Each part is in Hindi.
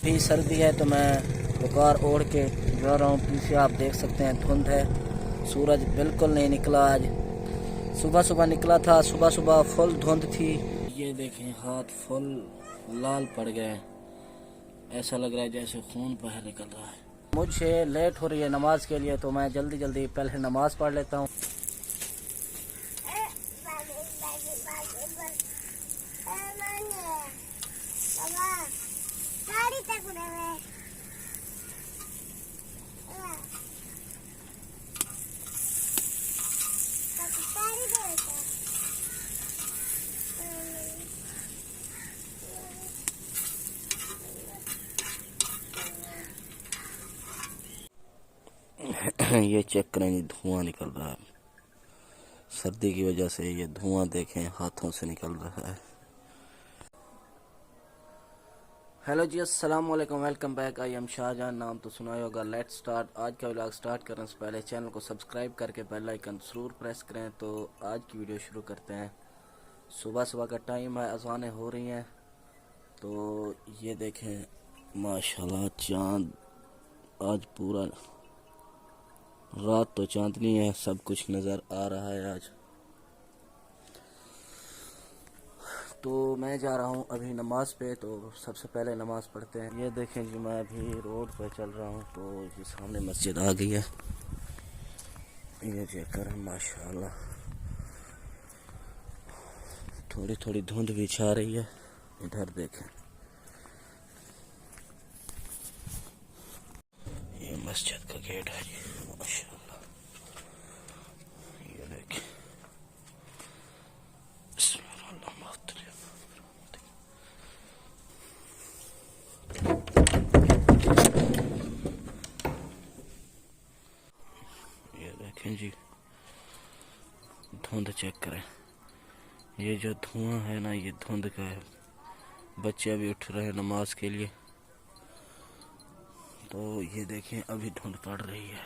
भी सर्दी है तो मैं बुखार ओढ़ के जा रहा हूँ। पीछे आप देख सकते हैं धुंध है, सूरज बिल्कुल नहीं निकला आज। सुबह सुबह निकला था, सुबह सुबह फुल धुंध थी। ये देखें हाथ फुल लाल पड़ गए, ऐसा लग रहा है जैसे खून बाहर निकल रहा है। मुझे लेट हो रही है नमाज के लिए तो मैं जल्दी जल्दी पहले नमाज पढ़ लेता हूँ। ये चेक करें, धुआं निकल रहा है। सर्दी की वजह से ये धुआं देखें हाथों से निकल रहा है। हेलो जी, अस्सलाम वालेकुम, welcome back. I am Shahjahan, नाम तो सुना ही होगा। Let's start. आज का व्लॉग स्टार्ट करने से पहले चैनल को सब्सक्राइब करके बेल आइकन ज़रूर प्रेस करें। तो आज की वीडियो शुरू करते हैं। सुबह सुबह का टाइम है, अज़ानें हो रही हैं। तो ये देखें माशाल्लाह चाँद आज पूरा, रात तो चांदनी है, सब कुछ नज़र आ रहा है आज। तो मैं जा रहा हूँ अभी नमाज पे, तो सबसे पहले नमाज पढ़ते हैं। ये देखें जी, मैं अभी रोड पे चल रहा हूँ तो ये सामने मस्जिद आ गई है। ये चेक करें माशाल्लाह, थोड़ी थोड़ी धुंध भी छा रही है। इधर देखें, ये मस्जिद का गेट है जी माशाल्लाह। ये देखें, ये देखें जी धुंध चेक करें। ये जो धुआं है ना, ये धुंध का है। बच्चे अभी उठ रहे हैं नमाज के लिए। तो ये देखें अभी धुंध पड़ रही है,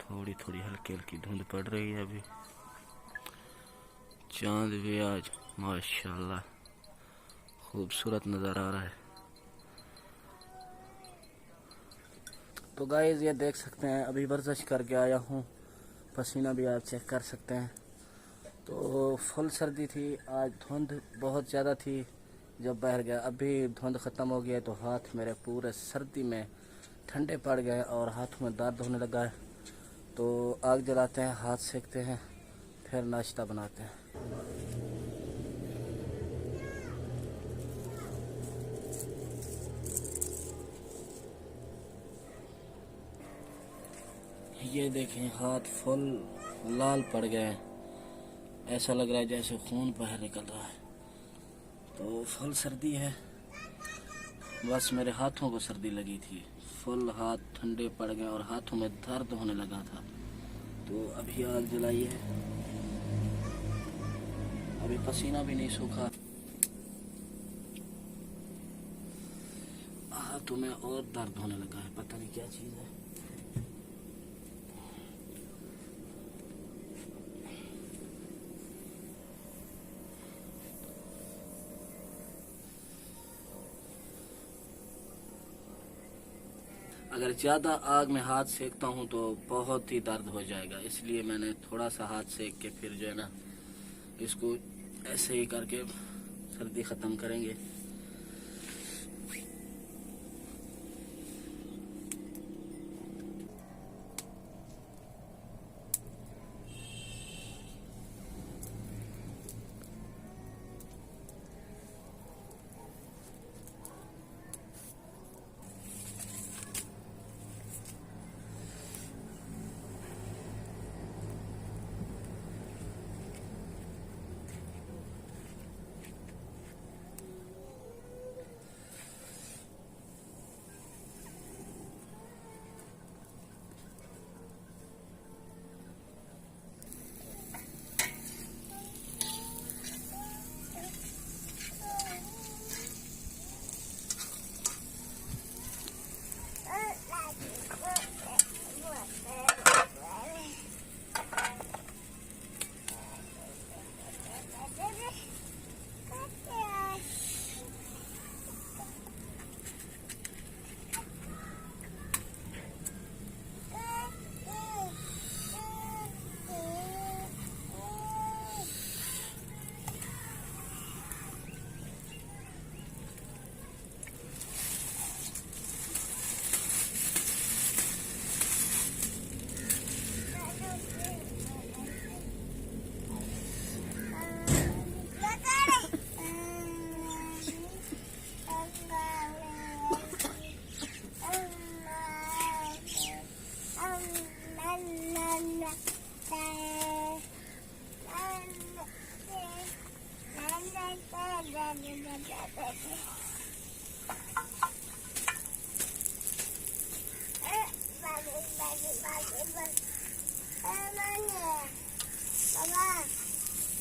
थोड़ी थोड़ी हल्की हल्की धुंध पड़ रही है अभी। चांद भी आज माशाल्लाह खूबसूरत नज़र आ रहा है। तो गाइस ये देख सकते हैं अभी वर्जिश करके आया हूँ, पसीना भी आप चेक कर सकते हैं। तो फुल सर्दी थी आज, धुंध बहुत ज़्यादा थी। जब बाहर गया अभी धुंध ख़त्म हो गया तो हाथ मेरे पूरे सर्दी में ठंडे पड़ गए और हाथों में दर्द होने लगा है। तो आग जलाते हैं, हाथ सेकते हैं, फिर नाश्ता बनाते हैं। ये देखें हाथ फुल लाल पड़ गए, ऐसा लग रहा है जैसे खून बाहर निकल रहा है। तो फुल सर्दी है, बस मेरे हाथों को सर्दी लगी थी। फुल हाथ ठंडे पड़ गए और हाथों में दर्द होने लगा था। तो अभी आग जलाई है, अभी पसीना भी नहीं सूखा, हाथों में और दर्द होने लगा है, पता नहीं क्या चीज़ है। अगर ज़्यादा आग में हाथ सेकता हूँ तो बहुत ही दर्द हो जाएगा, इसलिए मैंने थोड़ा सा हाथ सेक के फिर जो है ना, इसको ऐसे ही करके सर्दी ख़त्म करेंगे।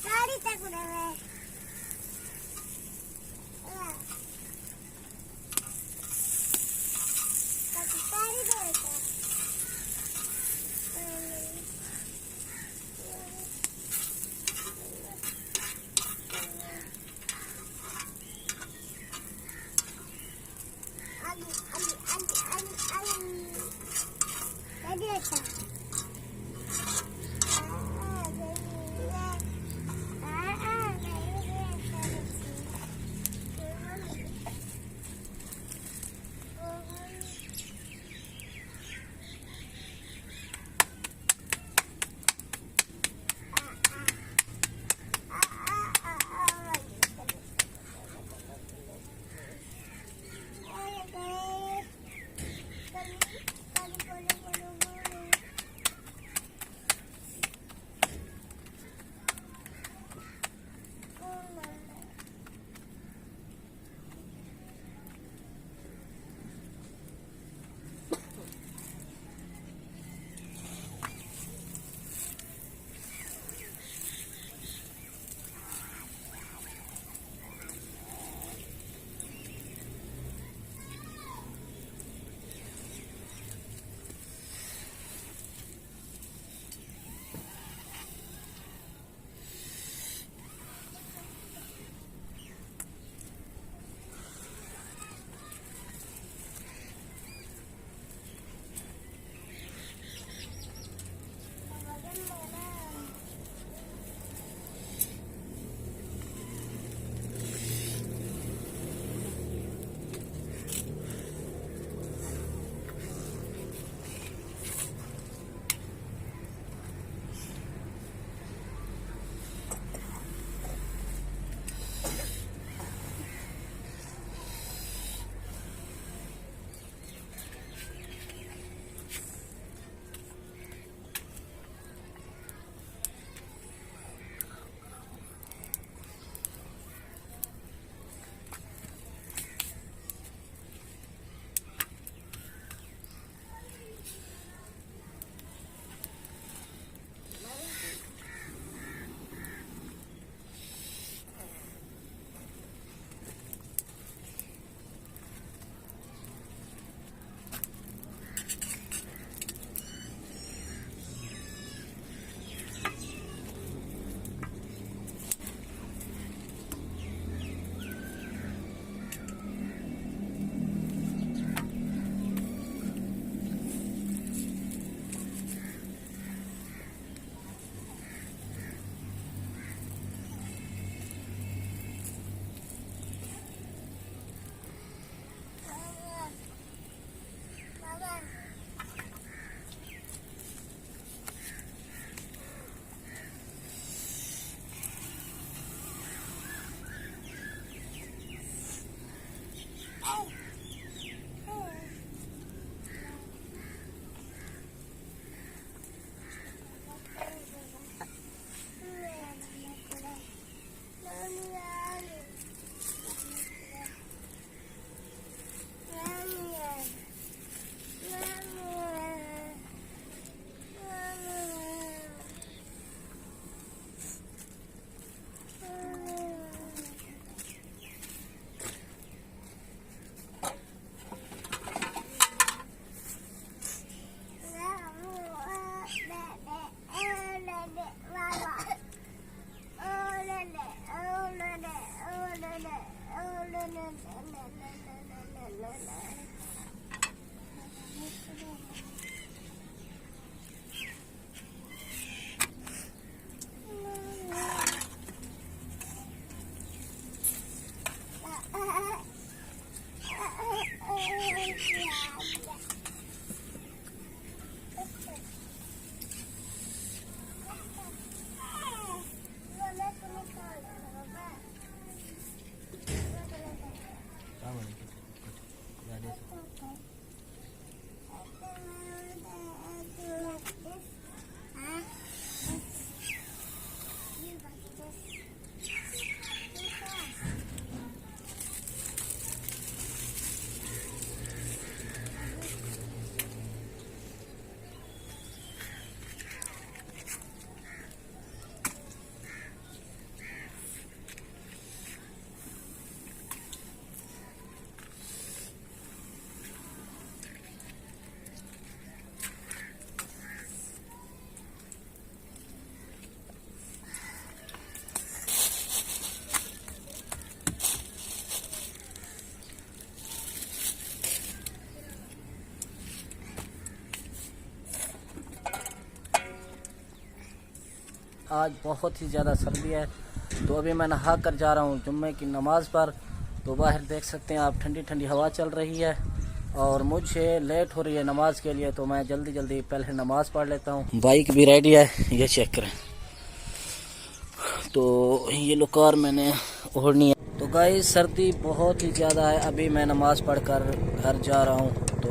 गाड़ी तक उड़ा है गाड़ी दे आज बहुत ही ज़्यादा सर्दी है। तो अभी मैं नहा कर जा रहा हूँ जुम्मे की नमाज़ पर। तो बाहर देख सकते हैं आप ठंडी ठंडी हवा चल रही है और मुझे लेट हो रही है नमाज के लिए, तो मैं जल्दी जल्दी पहले नमाज पढ़ लेता हूँ। बाइक भी रेडी है, ये चेक करें। तो ये लो कार मैंने ओढ़नी है। तो गाइस सर्दी बहुत ही ज़्यादा है। अभी मैं नमाज़ पढ़कर घर जा रहा हूँ, तो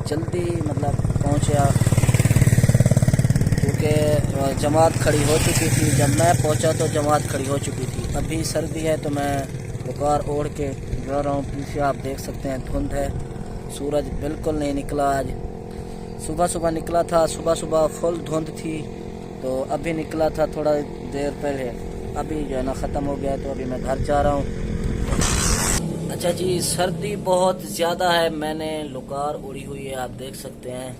जल्दी मतलब पहुँचा क्योंकि जमात खड़ी हो चुकी थी। जब मैं पहुँचा तो जमात खड़ी हो चुकी थी। अभी सर्दी है तो मैं बुखार ओढ़ के जा रहा हूँ। पीछे आप देख सकते हैं धुंध है, सूरज बिल्कुल नहीं निकला आज। सुबह सुबह निकला था, सुबह सुबह फुल धुंध थी, तो अभी निकला था थोड़ा देर पहले। अभी जो है ना ख़त्म हो गया, तो अभी मैं घर जा रहा हूँ। अच्छा जी, सर्दी बहुत ज़्यादा है। मैंने लुकार उड़ी हुई है, आप देख सकते हैं।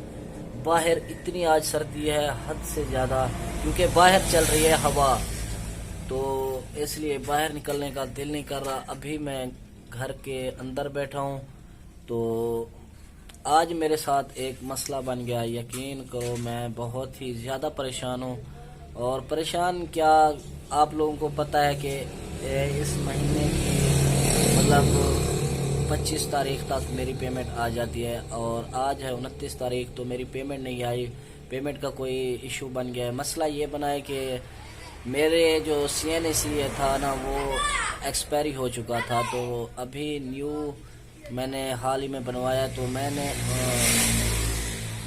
बाहर इतनी आज सर्दी है हद से ज़्यादा, क्योंकि बाहर चल रही है हवा, तो इसलिए बाहर निकलने का दिल नहीं कर रहा। अभी मैं घर के अंदर बैठा हूँ। तो आज मेरे साथ एक मसला बन गया, यकीन करो मैं बहुत ही ज़्यादा परेशान हूँ। और परेशान क्या, आप लोगों को पता है कि इस महीने की मतलब 25 तारीख तक मेरी पेमेंट आ जाती है, और आज है 29 तारीख, तो मेरी पेमेंट नहीं आई। पेमेंट का कोई इशू बन गया है। मसला ये बना है कि मेरे जो CNC था ना, वो एक्सपायरी हो चुका था। तो अभी न्यू मैंने हाल ही में बनवाया, तो मैंने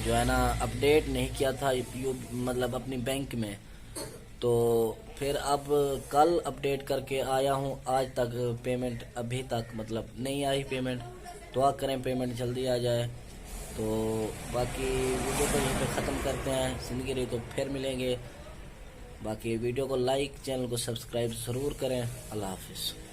जो है ना अपडेट नहीं किया था मतलब अपनी बैंक में। तो फिर अब कल अपडेट करके आया हूँ, आज तक पेमेंट अभी तक मतलब नहीं आई पेमेंट। दुआ करें पेमेंट जल्दी आ जाए। तो बाकी वीडियो को यहीं पे ख़त्म करते हैं। ज़िंदगी रही तो फिर मिलेंगे। बाकी वीडियो को लाइक, चैनल को सब्सक्राइब ज़रूर करें। अल्लाह हाफिज़।